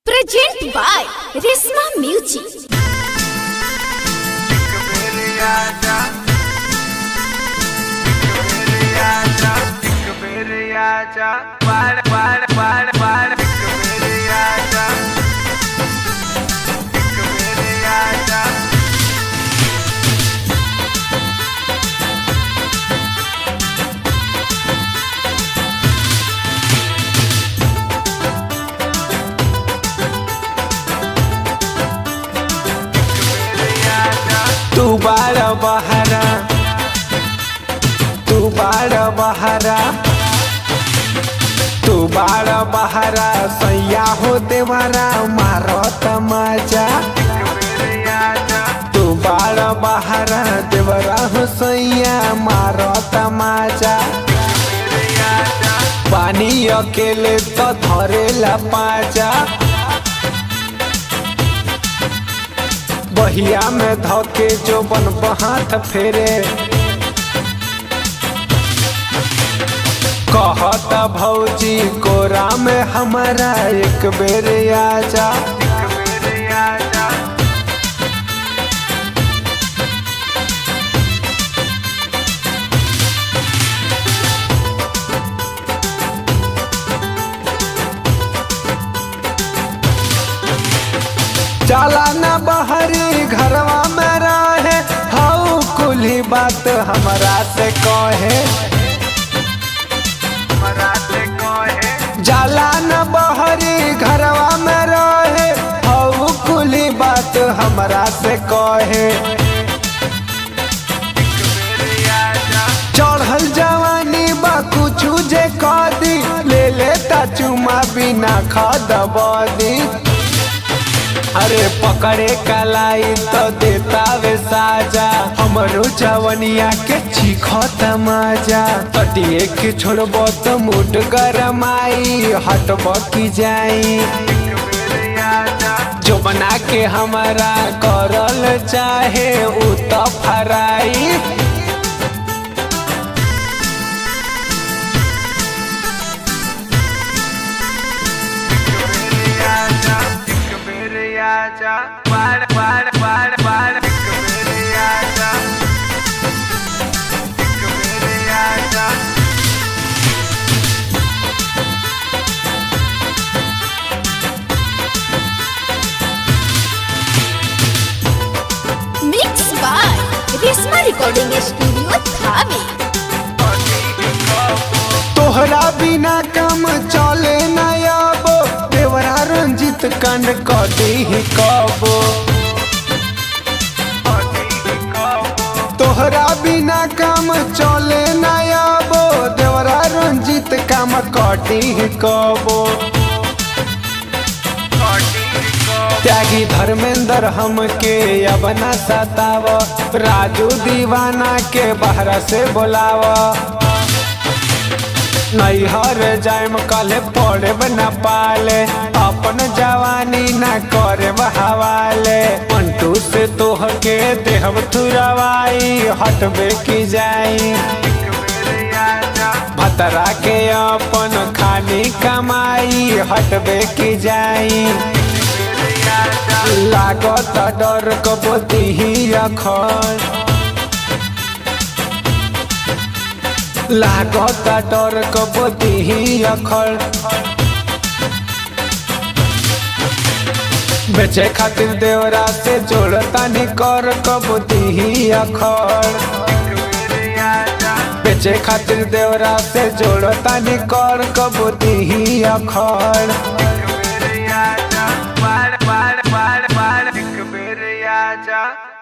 Present by Resma Music. तू बाड़ा बहारा, तू बाड़ा बहारा, तू बाड़ा बहारा, सैया हो देवरा मारो तमाचा। तू बाड़ा बहारा, देवरा हो सैया मारो तमाचा। पानी अकेले तो धरेला पाचा, बहिया में धोके जो बन हाथ फेरे। कहता भौजी कोरा में हमारा एक बेर आजा। चला न बहरी घरवा में रहे, हाउ कुली बात हमरा से कहे। जाला न बहरी घरवा में रहे, हाउ कुली बात हमरा से कहे। चढ़ल जवानी बा कुछ जे कदी, ले लेता चुमा बिना खदबदी। अरे पकड़े कलाई तो देता वे साजा, हमरो जवनिया के चीखत मजा। तटिए के छोड़ब तो मुड गरमाई, हटब की जाई। जो बना के हमारा करल चाहे उ तो fry. Mixed by Resma Recording Studio, Dhabi. तोहरा बिना काम चले न आबो, देवरा रंजित कंड कदी ही कबो। तोहरा बिना काम चले न आबो, देवरा रंजित काम कदी ही कबो। त्यागी धर्मेंद्र हमके अब न सताव, राजू दीवाना के बहरा से बोलाव। नैहर जायम कले पड़े न पाले, अपन जवानी न करे हवाले। अंटू से तोह के देहब थुरवाई, हटबे की जाई। भतरा के अपन खानी कमाई, हटबे की जाई। लागत डर कबती ही अखर, लागत डर कबती ही अखर। बेचे खातिर देवरा से जोड़ता नहीं कर कबती ही अखर। बेचे खातिर देवरा से जोड़ता नहीं कर कबती ही अखर। एक बेर आजा।